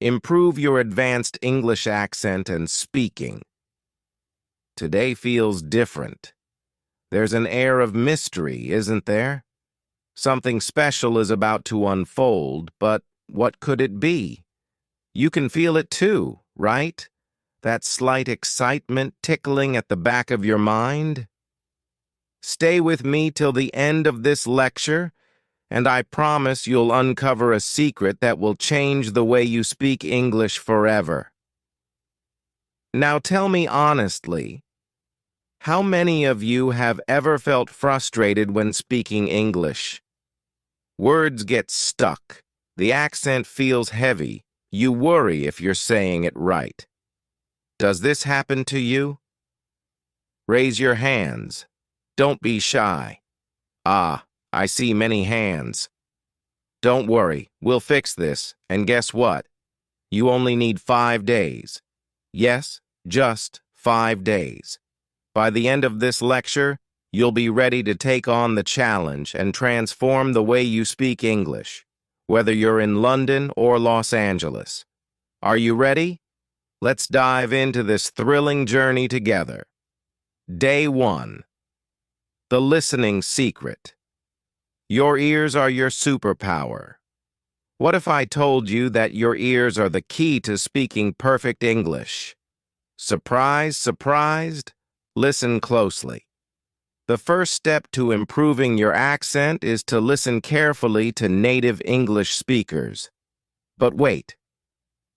Improve your advanced English accent and speaking. Today feels different. There's an air of mystery, isn't there? Something special is about to unfold, but what could it be? You can feel it too, right? That slight excitement tickling at the back of your mind? Stay with me till the end of this lecture, and I promise you'll uncover a secret that will change the way you speak English forever. Now tell me honestly, how many of you have ever felt frustrated when speaking English? Words get stuck, the accent feels heavy, you worry if you're saying it right. Does this happen to you? Raise your hands. Don't be shy. Ah, I see many hands. Don't worry, we'll fix this, and guess what? You only need 5 days. Yes, just 5 days. By the end of this lecture, you'll be ready to take on the challenge and transform the way you speak English, whether you're in London or Los Angeles. Are you ready? Let's dive into this thrilling journey together. Day 1. The listening secret. Your ears are your superpower. What if I told you that your ears are the key to speaking perfect English? Surprised, surprised? Listen closely. The first step to improving your accent is to listen carefully to native English speakers. But wait.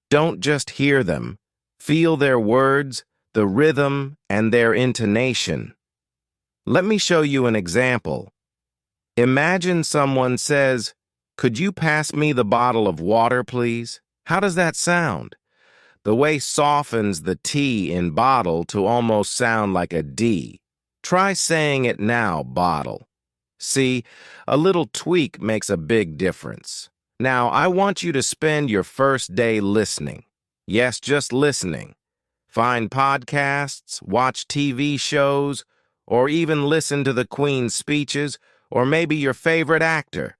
Don't just hear them. Feel their words, the rhythm, and their intonation. Let me show you an example. Imagine someone says, "Could you pass me the bottle of water, please?" How does that sound? The way softens the T in bottle to almost sound like a D. Try saying it now, bottle. See, a little tweak makes a big difference. Now, I want you to spend your first day listening. Yes, just listening. Find podcasts, watch TV shows, or even listen to the Queen's speeches, or maybe your favorite actor.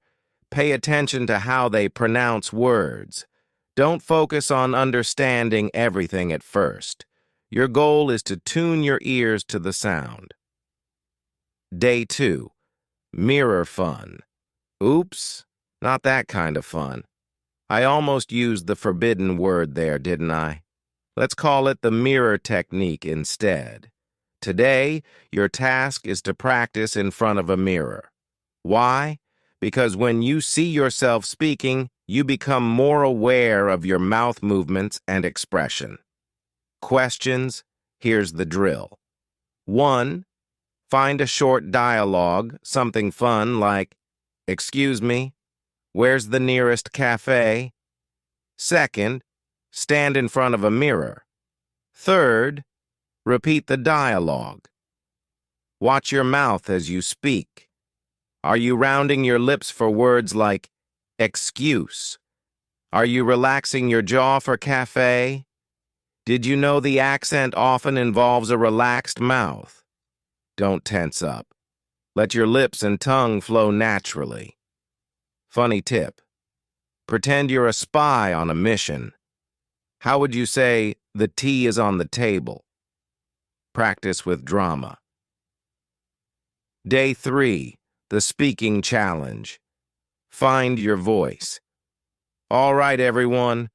Pay attention to how they pronounce words. Don't focus on understanding everything at first. Your goal is to tune your ears to the sound. Day 2. Mirror fun. Oops, not that kind of fun. I almost used the forbidden word there, didn't I? Let's call it the mirror technique instead. Today, your task is to practice in front of a mirror. Why? Because when you see yourself speaking, you become more aware of your mouth movements and expression. Questions? Here's the drill. 1. Find a short dialogue, something fun like, "Excuse me, where's the nearest cafe?" 2. Stand in front of a mirror. 3. Repeat the dialogue. Watch your mouth as you speak. Are you rounding your lips for words like excuse? Are you relaxing your jaw for cafe? Did you know the accent often involves a relaxed mouth? Don't tense up. Let your lips and tongue flow naturally. Funny tip. Pretend you're a spy on a mission. How would you say, "The tea is on the table"? Practice with drama. Day 3. The speaking challenge. Find your voice. All right, everyone.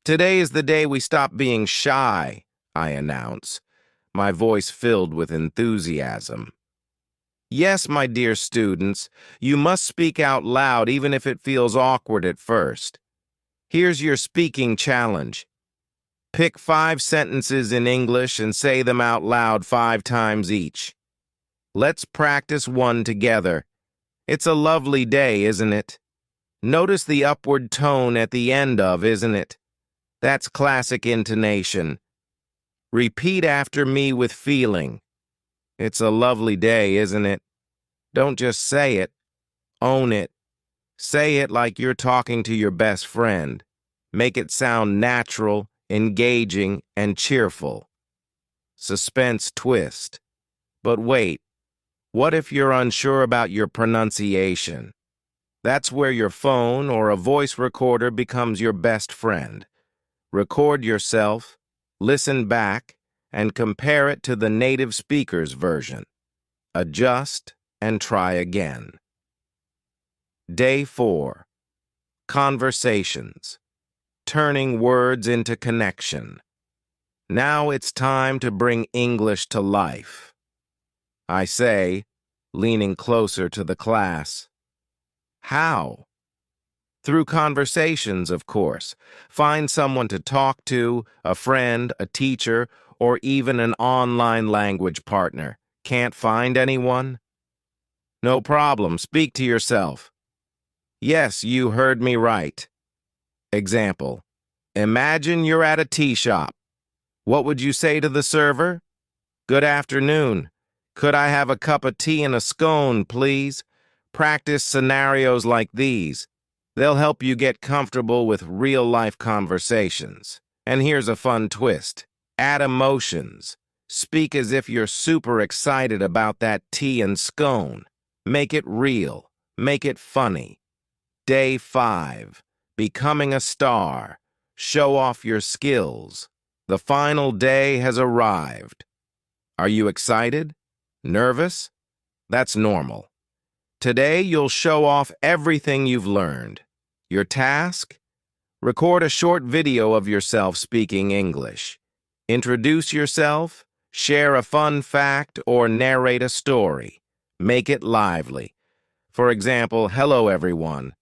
Today is the day we stop being shy, I announce, my voice filled with enthusiasm. Yes, my dear students, you must speak out loud even if it feels awkward at first. Here's your speaking challenge. Pick 5 sentences in English and say them out loud 5 times each. Let's practice one together. It's a lovely day, isn't it? Notice the upward tone at the end of, isn't it? That's classic intonation. Repeat after me with feeling. It's a lovely day, isn't it? Don't just say it. Own it. Say it like you're talking to your best friend. Make it sound natural, engaging, and cheerful. Suspense twist. But wait, what if you're unsure about your pronunciation? That's where your phone or a voice recorder becomes your best friend. Record yourself, listen back, and compare it to the native speaker's version. Adjust and try again. Day 4. Conversations. Turning words into connection. Now it's time to bring English to life. I say, leaning closer to the class. How? Through conversations, of course. Find someone to talk to, a friend, a teacher, or even an online language partner. Can't find anyone? No problem. Speak to yourself. Yes, you heard me right. Example. Imagine you're at a tea shop. What would you say to the server? Good afternoon. Could I have a cup of tea and a scone, please? Practice scenarios like these. They'll help you get comfortable with real-life conversations. And here's a fun twist. Add emotions. Speak as if you're super excited about that tea and scone. Make it real. Make it funny. Day 5. Becoming a star. Show off your skills. The final day has arrived. Are you excited? Nervous? That's normal. Today, you'll show off everything you've learned. Your task? Record a short video of yourself speaking English. Introduce yourself, share a fun fact, or narrate a story. Make it lively. For example, hello everyone.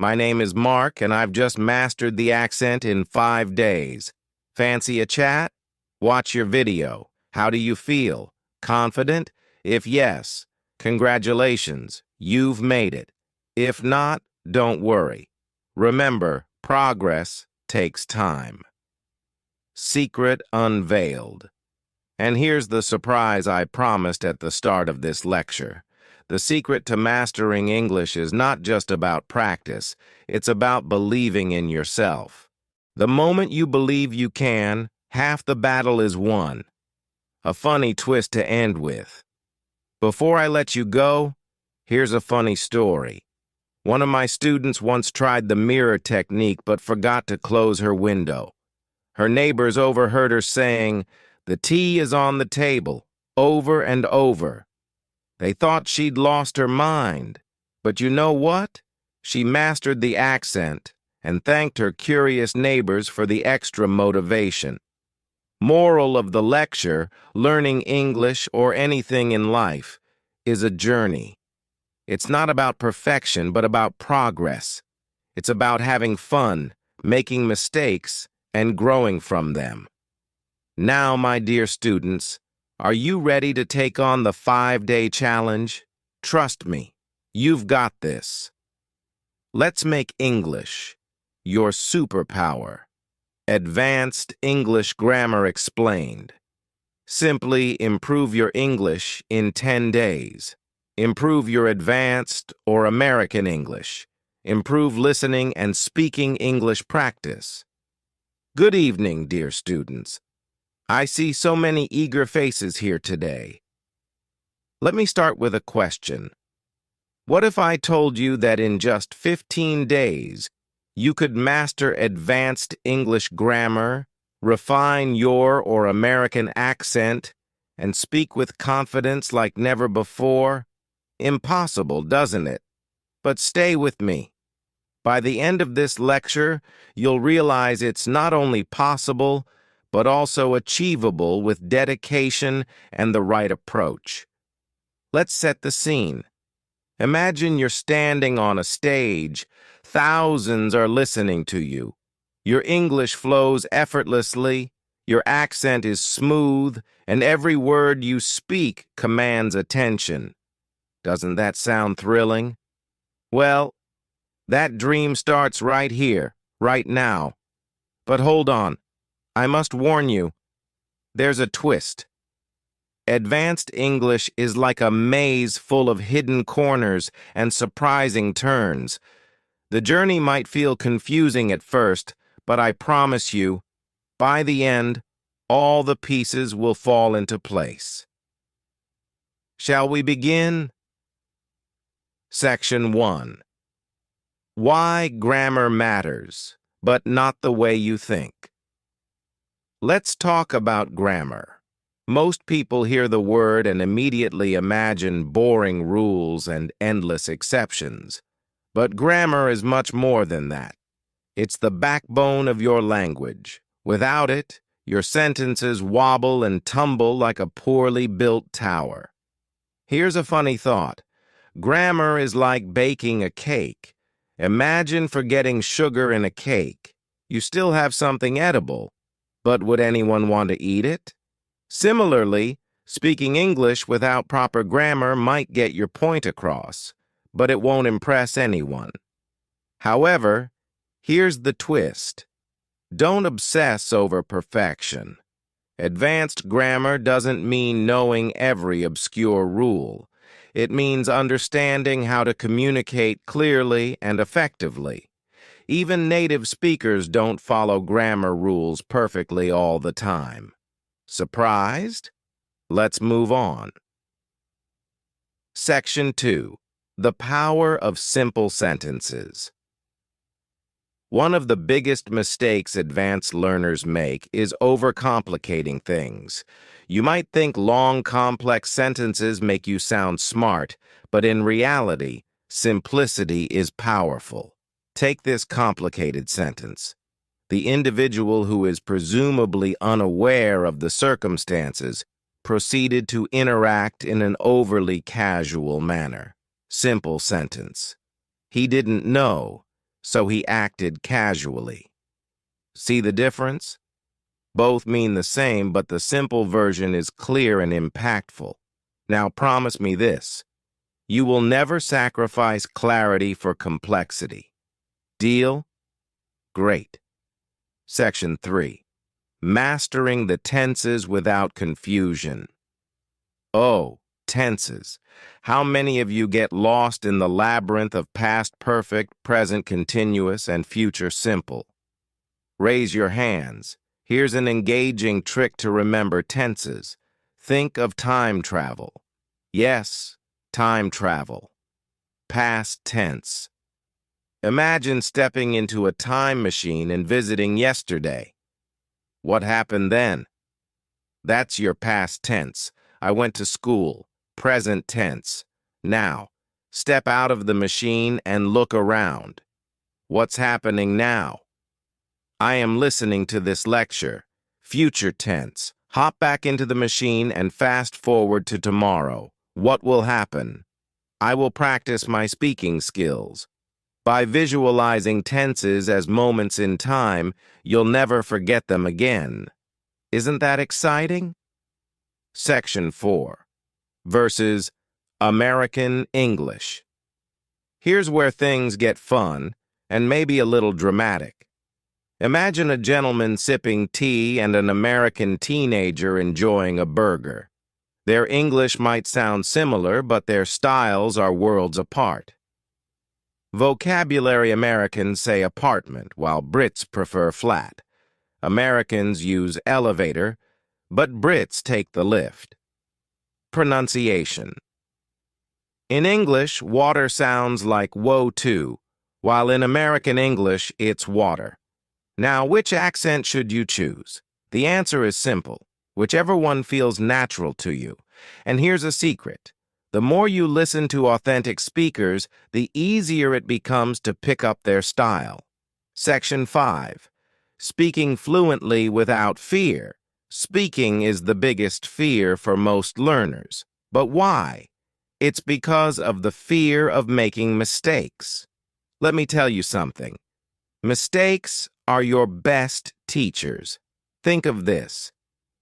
My name is Mark, and I've just mastered the accent in 5 days. Fancy a chat? Watch your video. How do you feel? Confident? If yes, congratulations. You've made it. If not, don't worry. Remember, progress takes time. Secret unveiled. And here's the surprise I promised at the start of this lecture. The secret to mastering English is not just about practice, it's about believing in yourself. The moment you believe you can, half the battle is won. A funny twist to end with. Before I let you go, here's a funny story. One of my students once tried the mirror technique but forgot to close her window. Her neighbors overheard her saying, "The tea is on the table," over and over. They thought she'd lost her mind. But you know what? She mastered the accent and thanked her curious neighbors for the extra motivation. Moral of the lecture, learning English or anything in life is a journey. It's not about perfection, but about progress. It's about having fun, making mistakes, and growing from them. Now, my dear students, are you ready to take on the 5-day challenge? Trust me, you've got this. Let's make English your superpower. Advanced English Grammar Explained. Simply improve your English in 10 days. Improve your advanced or American English. Improve listening and speaking English practice. Good evening, dear students. I see so many eager faces here today. Let me start with a question. What if I told you that in just 15 days, you could master advanced English grammar, refine your or American accent, and speak with confidence like never before? Impossible, doesn't it? But stay with me. By the end of this lecture, you'll realize it's not only possible, but also achievable with dedication and the right approach. Let's set the scene. Imagine you're standing on a stage. Thousands are listening to you. Your English flows effortlessly, your accent is smooth, and every word you speak commands attention. Doesn't that sound thrilling? Well, that dream starts right here, right now. But hold on, I must warn you, there's a twist. Advanced English is like a maze full of hidden corners and surprising turns. The journey might feel confusing at first, but I promise you, by the end, all the pieces will fall into place. Shall we begin? Section 1. Why grammar matters, but not the way you think. Let's talk about grammar. Most people hear the word and immediately imagine boring rules and endless exceptions. But grammar is much more than that. It's the backbone of your language. Without it, your sentences wobble and tumble like a poorly built tower. Here's a funny thought. Grammar is like baking a cake. Imagine forgetting sugar in a cake. You still have something edible, but would anyone want to eat it? Similarly, speaking English without proper grammar might get your point across, but it won't impress anyone. However, here's the twist. Don't obsess over perfection. Advanced grammar doesn't mean knowing every obscure rule. It means understanding how to communicate clearly and effectively. Even native speakers don't follow grammar rules perfectly all the time. Surprised? Let's move on. Section 2. The power of simple sentences. One of the biggest mistakes advanced learners make is overcomplicating things. You might think long, complex sentences make you sound smart, but in reality, simplicity is powerful. Take this complicated sentence. The individual who is presumably unaware of the circumstances proceeded to interact in an overly casual manner. Simple sentence. He didn't know, so he acted casually. See the difference? Both mean the same, but the simple version is clear and impactful. Now promise me this. You will never sacrifice clarity for complexity. Deal? Great. Section 3. Mastering the tenses without confusion. Oh, tenses. How many of you get lost in the labyrinth of past perfect, present continuous, and future simple? Raise your hands. Here's an engaging trick to remember tenses. Think of time travel. Yes, time travel. Past tense. Imagine stepping into a time machine and visiting yesterday. What happened then? That's your past tense. I went to school. Present tense. Now, step out of the machine and look around. What's happening now? I am listening to this lecture. Future tense. Hop back into the machine and fast forward to tomorrow. What will happen? I will practice my speaking skills. By visualizing tenses as moments in time, you'll never forget them again. Isn't that exciting? Section 4. Versus American English. Here's where things get fun and maybe a little dramatic. Imagine a gentleman sipping tea and an American teenager enjoying a burger. Their English might sound similar, but their styles are worlds apart. Vocabulary: Americans say apartment, while Brits prefer flat. Americans use elevator, but Brits take the lift. Pronunciation. In English, water sounds like woe to, while in American English, it's water. Now, which accent should you choose? The answer is simple. Whichever one feels natural to you. And here's a secret. The more you listen to authentic speakers, the easier it becomes to pick up their style. Section 5. Speaking fluently without fear. Speaking is the biggest fear for most learners. But why? It's because of the fear of making mistakes. Let me tell you something. Mistakes are your best teachers. Think of this.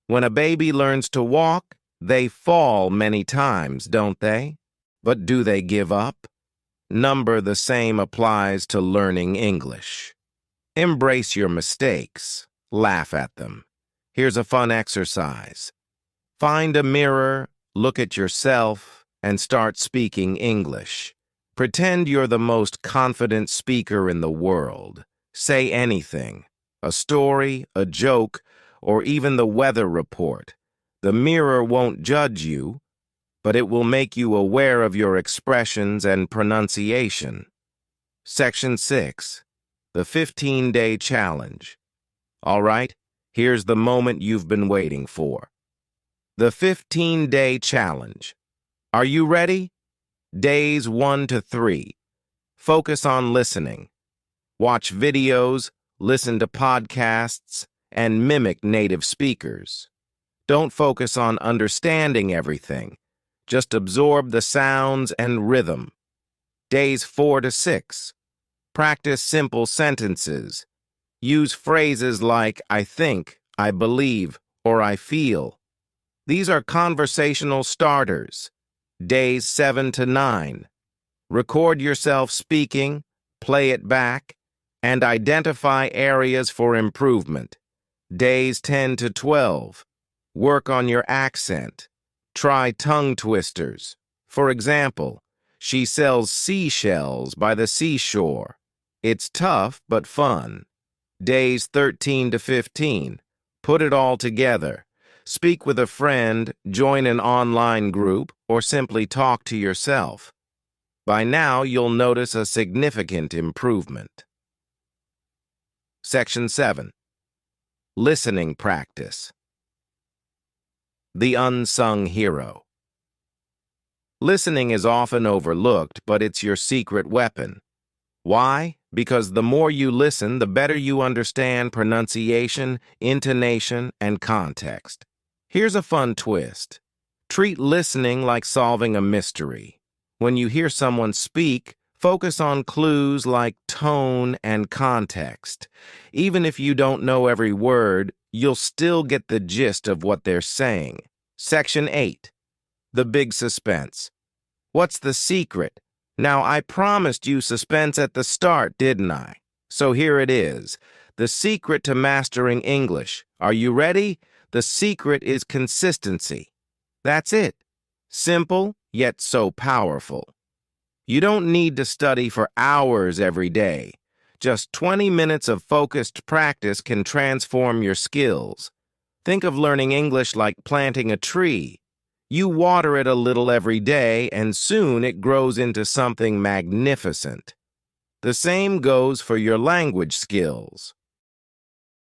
When a baby learns to walk, they fall many times, don't they? But do they give up? The same applies to learning English. Embrace your mistakes. Laugh at them. Here's a fun exercise. Find a mirror, look at yourself, and start speaking English. Pretend you're the most confident speaker in the world. Say anything. A story, a joke, or even the weather report. The mirror won't judge you, but it will make you aware of your expressions and pronunciation. Section 6. The 15-Day Challenge. All right, Here's the moment you've been waiting for. The 15-day challenge. Are you ready? Days 1 to 3. Focus on listening. Watch videos, listen to podcasts, and mimic native speakers. Don't focus on understanding everything. Just absorb the sounds and rhythm. Days 4 to 6. Practice simple sentences. Use phrases like I think, I believe, or I feel. These are conversational starters. Days 7 to 9. Record yourself speaking, play it back, and identify areas for improvement. Days 10 to 12. Work on your accent. Try tongue twisters. For example, she sells seashells by the seashore. It's tough but fun. Days 13 to 15. Put it all together. Speak with a friend, join an online group, or simply talk to yourself. By now, you'll notice a significant improvement. Section 7. Listening practice. The unsung hero. Listening is often overlooked, but it's your secret weapon. Why? Because the more you listen, the better you understand pronunciation, intonation, and context. Here's a fun twist. Treat listening like solving a mystery. When you hear someone speak, focus on clues like tone and context. Even if you don't know every word, you'll still get the gist of what they're saying. Section 8. The big suspense. What's the secret? Now, I promised you suspense at the start, didn't I? So here it is. The secret to mastering English. Are you ready? The secret is consistency. That's it. Simple, yet so powerful. You don't need to study for hours every day. Just 20 minutes of focused practice can transform your skills. Think of learning English like planting a tree. You water it a little every day, and soon it grows into something magnificent. The same goes for your language skills.